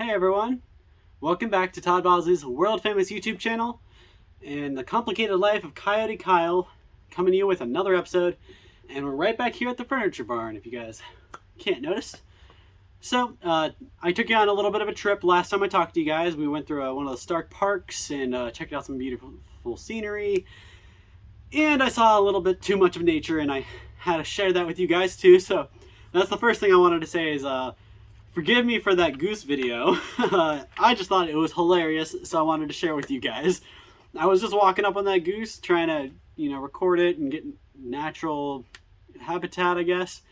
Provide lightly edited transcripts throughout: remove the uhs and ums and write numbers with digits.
Hey everyone, welcome back to Todd Bosley's world famous YouTube channel and the complicated life of Coyote Kyle, coming to you with another episode. And we're right back here at the furniture barn, if you guys can't notice. So, I took you on a little bit of a trip last time I talked to you guys. We went through one of the Stark parks and checked out some beautiful scenery. And I saw a little bit too much of nature, and I had to share that with you guys too. So, that's the first thing I wanted to say is, forgive me for that goose video. I just thought it was hilarious, so I wanted to share with you guys. I was just walking up on that goose, trying to, record it and get natural habitat, I guess.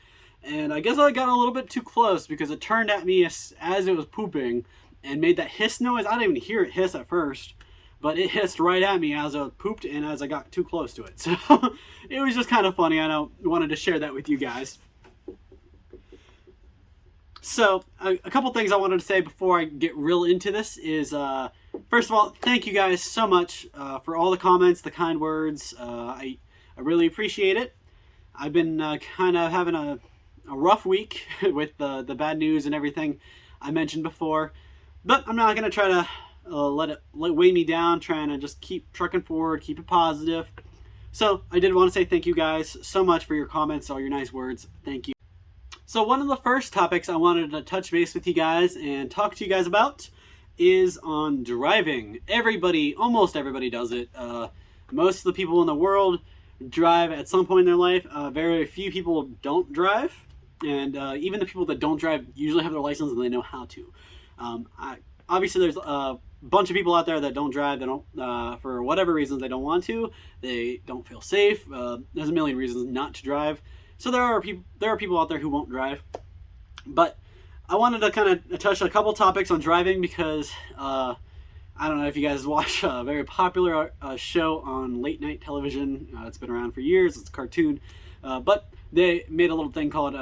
And I guess I got a little bit too close because it turned at me as it was pooping and made that hiss noise. I didn't even hear it hiss at first, but it hissed right at me as I pooped and as I got too close to it. So it was just kind of funny. I wanted to share that with you guys. So, a couple things I wanted to say before I get real into this is, first of all, thank you guys so much for all the comments, the kind words. I really appreciate it. I've been kind of having a rough week with the bad news and everything I mentioned before. But I'm not going to try to let it weigh me down, trying to just keep trucking forward, keep it positive. So, I did want to say thank you guys so much for your comments, all your nice words. Thank you. So one of the first topics I wanted to touch base with you guys and talk to you guys about is on driving. Almost everybody does it. Most of the people in the world drive at some point in their life. Very few people don't drive. And even the people that don't drive usually have their license and they know how to. Obviously, there's a bunch of people out there that don't drive. They don't, for whatever reasons, they don't want to. They don't feel safe. There's a million reasons not to drive. So there are people out there who won't drive, but I wanted to kind of touch a couple topics on driving because I don't know if you guys watch a very popular show on late night television. It's been around for years. It's a cartoon, but they made a little thing called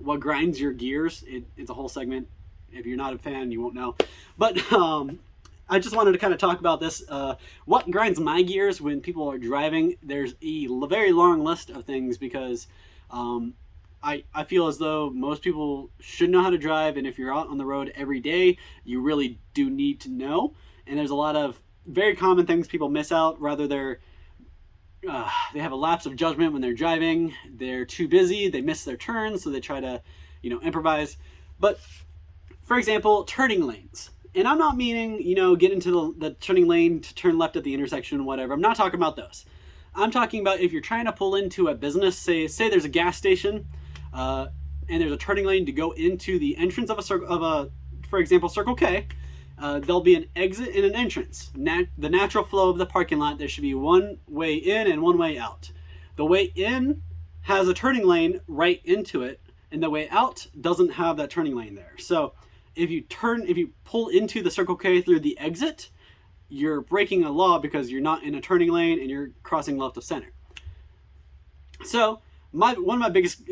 "What Grinds Your Gears." It's a whole segment. If you're not a fan, you won't know. But I just wanted to kind of talk about this. What grinds my gears when people are driving? There's a very long list of things because I feel as though most people should know how to drive, and if you're out on the road every day, you really do need to know. And there's a lot of very common things people miss out. Rather, they have a lapse of judgment when they're driving. They're too busy. They miss their turns, so they try to, improvise. But for example, turning lanes. And I'm not meaning, get into the turning lane to turn left at the intersection, whatever. I'm not talking about those. I'm talking about if you're trying to pull into a business, say there's a gas station, and there's a turning lane to go into the entrance of for example, Circle K. There'll be an exit and an entrance. The natural flow of the parking lot, there should be one way in and one way out. The way in has a turning lane right into it, and the way out doesn't have that turning lane there. So if you pull into the Circle K through the exit, you're breaking a law because you're not in a turning lane and you're crossing left of center. So one of my biggest,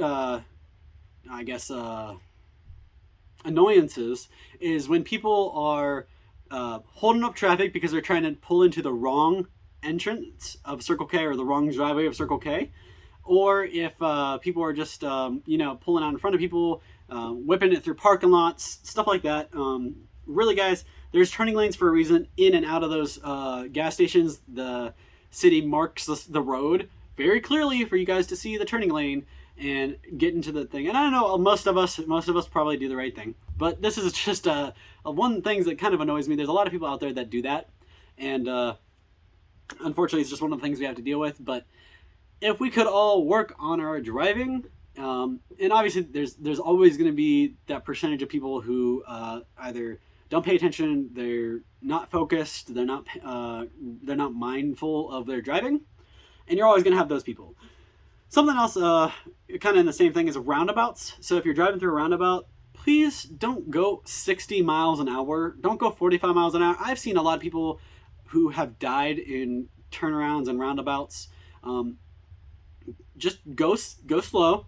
annoyances is when people are holding up traffic because they're trying to pull into the wrong entrance of Circle K or the wrong driveway of Circle K, or if people are just pulling out in front of people, whipping it through parking lots, stuff like that. Really, guys, there's turning lanes for a reason. In and out of those gas stations, the city marks the road very clearly for you guys to see the turning lane and get into the thing. And I don't know, most of us probably do the right thing. But this is just one thing that kind of annoys me. There's a lot of people out there that do that. And unfortunately, it's just one of the things we have to deal with. But if we could all work on our driving, and obviously there's always going to be that percentage of people who either don't pay attention, they're not focused, they're not mindful of their driving, and you're always going to have those people. Something else, kind of in the same thing, is roundabouts. So if you're driving through a roundabout, please don't go 60 miles an hour. Don't go 45 miles an hour. I've seen a lot of people who have died in turnarounds and roundabouts. Just go slow.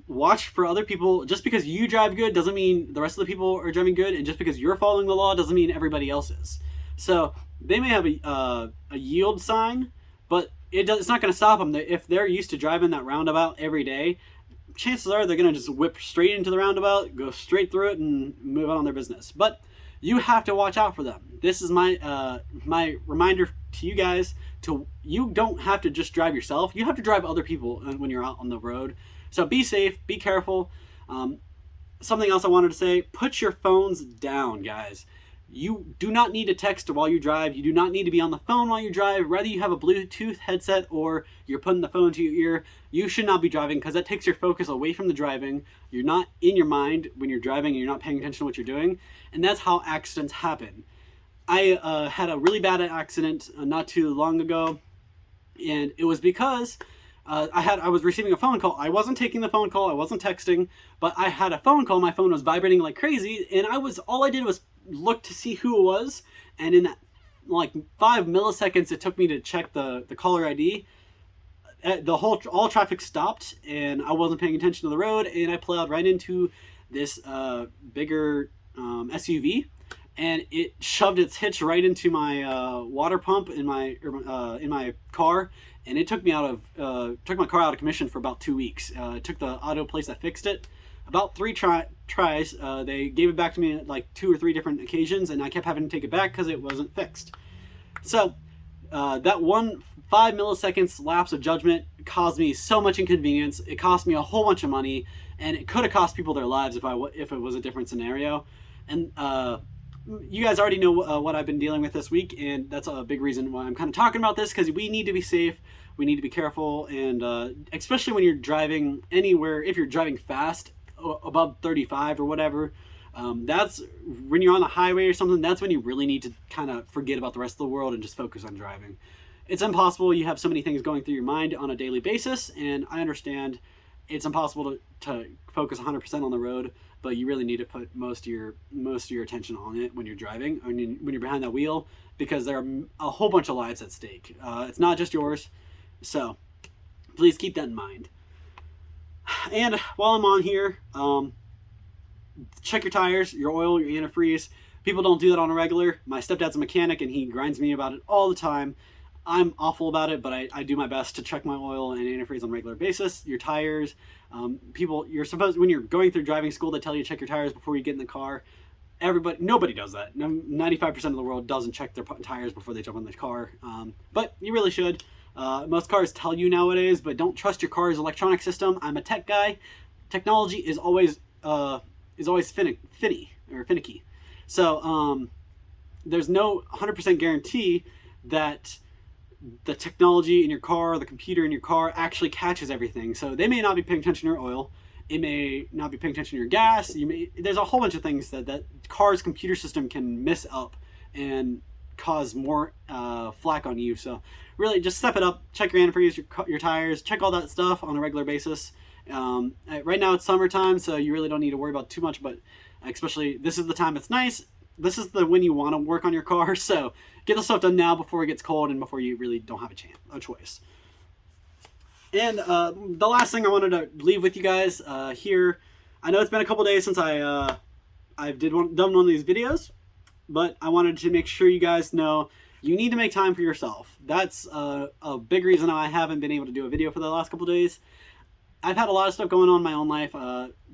Watch for other people. Just because you drive good doesn't mean the rest of the people are driving good, and just because you're following the law doesn't mean everybody else is. So they may have a yield sign, but it's not going to stop them. If they're used to driving that roundabout every day, chances are they're going to just whip straight into the roundabout, go straight through it, and move on their business. But you have to watch out for them. This is my my reminder to you guys. You don't have to just drive yourself. You have to drive other people when you're out on the road. So be safe, be careful. Something else I wanted to say, put your phones down, guys. You do not need to text while you drive. You do not need to be on the phone while you drive. Whether you have a Bluetooth headset or you're putting the phone to your ear, you should not be driving, because that takes your focus away from the driving. You're not in your mind when you're driving, and you're not paying attention to what you're doing. And that's how accidents happen. I had a really bad accident not too long ago, and it was because I was receiving a phone call. I wasn't taking the phone call. I wasn't texting, but I had a phone call. My phone was vibrating like crazy, and all I did was look to see who it was. And in that like 5 milliseconds it took me to check the caller ID, all traffic stopped, and I wasn't paying attention to the road, and I plowed right into this bigger SUV, and it shoved its hitch right into my water pump in my car. And it took me took my car out of commission for about 2 weeks. It took the auto place that fixed it about 3 tries. They gave it back to me at like 2 or 3 different occasions, and I kept having to take it back because it wasn't fixed. So that 5 milliseconds lapse of judgment caused me so much inconvenience. It cost me a whole bunch of money, and it could have cost people their lives if it was a different scenario. And you guys already know what I've been dealing with this week, and that's a big reason why I'm kind of talking about this, because we need to be safe, we need to be careful, and especially when you're driving anywhere. If you're driving fast, above 35 or whatever, that's when you're on the highway or something. That's when you really need to kind of forget about the rest of the world and just focus on driving. It's impossible. You have so many things going through your mind on a daily basis, and I understand it's impossible to focus 100% on the road, but you really need to put most of your attention on it when you're driving, when you're behind that wheel, because there are a whole bunch of lives at stake. It's not just yours, so please keep that in mind. And while I'm on here, check your tires, your oil, your antifreeze. People don't do that on a regular. My stepdad's a mechanic, and he grinds me about it all the time. I'm awful about it, but I do my best to check my oil and antifreeze on a regular basis. Your tires, when you're going through driving school, they tell you to check your tires before you get in the car. Nobody does that. 95% of the world doesn't check their tires before they jump in the car, but you really should. Most cars tell you nowadays, but don't trust your car's electronic system. I'm a tech guy. Technology is always finicky. So there's no 100% guarantee that the technology in your car, the computer in your car, actually catches everything. So they may not be paying attention to your oil. It may not be paying attention to your gas. There's a whole bunch of things that car's computer system can miss up and cause more flack on you. So really, just step it up. Check your antifreeze, your tires, check all that stuff on a regular basis. Right now it's summertime, so you really don't need to worry about too much, but especially this is the time it's nice. This is when you want to work on your car, so get the stuff done now before it gets cold and before you really don't have a choice. And the last thing I wanted to leave with you guys here, I know it's been a couple days since I've done one of these videos, but I wanted to make sure you guys know you need to make time for yourself. That's a big reason I haven't been able to do a video for the last couple days. I've had a lot of stuff going on in my own life,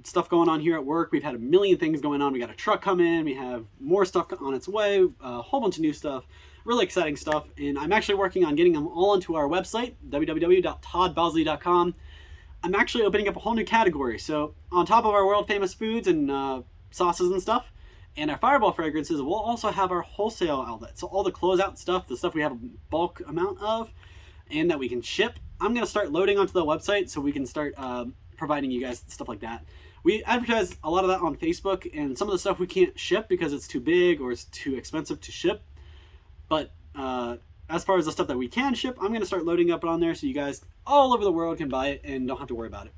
stuff going on here at work. We've had a million things going on. We got a truck come in. We have more stuff on its way, a whole bunch of new stuff, really exciting stuff. And I'm actually working on getting them all onto our website, www.toddbosley.com. I'm actually opening up a whole new category. So on top of our world famous foods and sauces and stuff, and our Fireball fragrances, we'll also have our wholesale outlet. So all the closeout stuff, the stuff we have a bulk amount of and that we can ship, I'm going to start loading onto the website so we can start providing you guys stuff like that. We advertise a lot of that on Facebook, and some of the stuff we can't ship because it's too big or it's too expensive to ship. But as far as the stuff that we can ship, I'm going to start loading up on there so you guys all over the world can buy it and don't have to worry about it.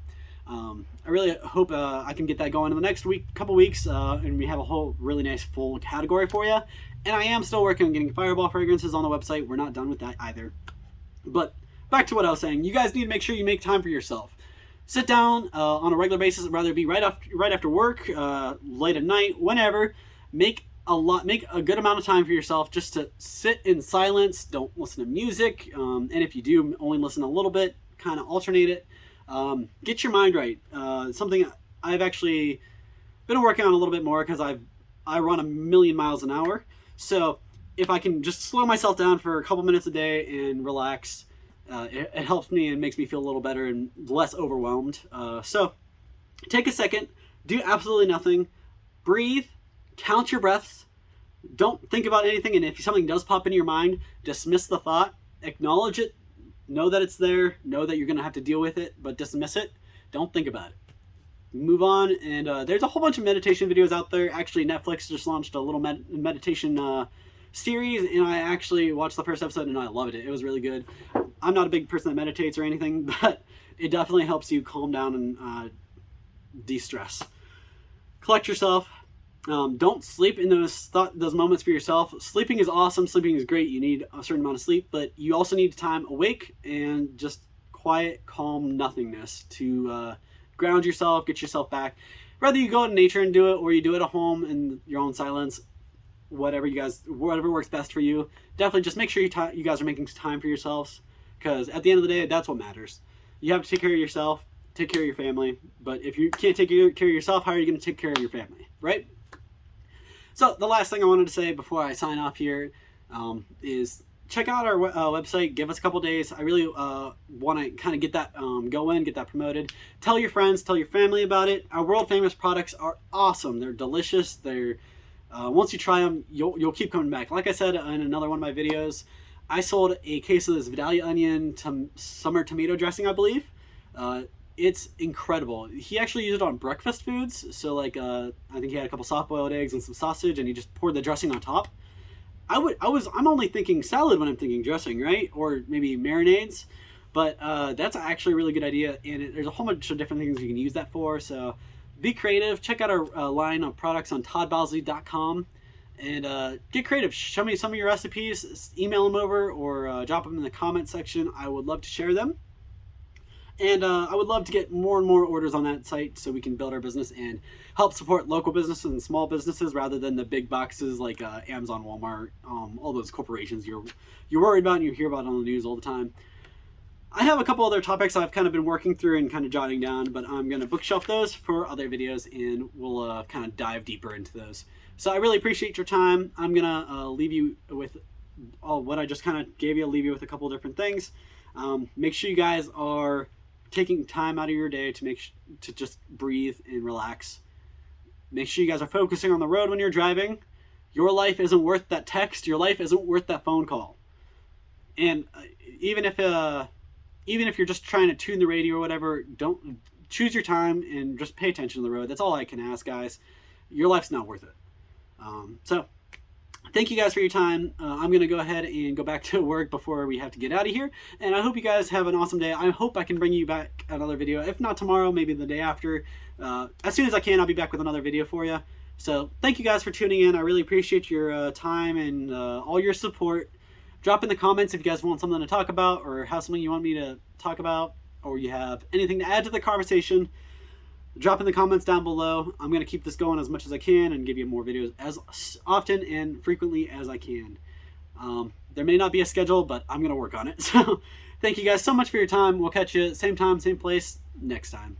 I really hope I can get that going in the next couple weeks, and we have a whole really nice full category for you. And I am still working on getting Fireball fragrances on the website. We're not done with that either. But back to what I was saying, you guys need to make sure you make time for yourself. Sit down on a regular basis, whether it be right after work, late at night, whenever. Make a good amount of time for yourself just to sit in silence. Don't listen to music, and if you do, only listen a little bit. Kind of alternate it. Get your mind right. Something I've actually been working on a little bit more because I run 1,000,000 miles an hour. So if I can just slow myself down for a couple minutes a day and relax, it helps me and makes me feel a little better and less overwhelmed. So take a second, do absolutely nothing, breathe, count your breaths, don't think about anything, and if something does pop into your mind, dismiss the thought, acknowledge it, know that it's there, know that you're going to have to deal with it, but dismiss it. Don't think about it. Move on. And there's a whole bunch of meditation videos out there. Actually, Netflix just launched a little meditation series, and I actually watched the first episode and I loved it. It was really good. I'm not a big person that meditates or anything, but it definitely helps you calm down and de-stress. Collect yourself. Don't sleep in those moments for yourself. Sleeping is awesome. Sleeping is great. You need a certain amount of sleep, but you also need time awake and just quiet, calm nothingness to ground yourself, get yourself back. Whether you go out in nature and do it, or you do it at home in your own silence, whatever works best for you. Definitely just make sure you guys are making time for yourselves, because at the end of the day, that's what matters. You have to take care of yourself, take care of your family. But if you can't take care of yourself, how are you going to take care of your family, right? So the last thing I wanted to say before I sign off here is check out our website. Give us a couple days. I really want to kind of get that going, get that promoted. Tell your friends, tell your family about it. Our world famous products are awesome. They're delicious. They're once you try them, you'll keep coming back. Like I said in another one of my videos, I sold a case of this Vidalia onion summer tomato dressing, I believe. It's incredible. He actually used it on breakfast foods. So like I think he had a couple soft-boiled eggs and some sausage, and he just poured the dressing on top. I'm only thinking salad when I'm thinking dressing, right? Or maybe marinades. But that's actually a really good idea, and there's a whole bunch of different things you can use that for. So be creative. Check out our line of products on toddbosley.com and get creative. Show me some of your recipes. Email them over or drop them in the comment section. I would love to share them. And I would love to get more and more orders on that site so we can build our business and help support local businesses and small businesses rather than the big boxes like Amazon, Walmart, all those corporations you're worried about and you hear about on the news all the time. I have a couple other topics I've kind of been working through and kind of jotting down, but I'm going to bookshelf those for other videos and we'll kind of dive deeper into those. So I really appreciate your time. I'm going to leave you with all what I just kind of gave you. I'll leave you with a couple different things. Make sure you guys are taking time out of your day to just breathe and relax. Make sure you guys are focusing on the road when you're driving. Your life isn't worth that text. Your life isn't worth that phone call. And even if you're just trying to tune the radio or whatever, don't choose your time and just pay attention to the road. That's all I can ask, guys. Your life's not worth it. So thank you guys for your time. I'm going to go ahead and go back to work before we have to get out of here. And I hope you guys have an awesome day. I hope I can bring you back another video. If not tomorrow, maybe the day after. As soon as I can, I'll be back with another video for you. So thank you guys for tuning in. I really appreciate your time and all your support. Drop in the comments if you guys want something to talk about or have something you want me to talk about or you have anything to add to the conversation. Drop in the comments down below. I'm going to keep this going as much as I can and give you more videos as often and frequently as I can. There may not be a schedule, but I'm going to work on it. So thank you guys so much for your time. We'll catch you same time, same place next time.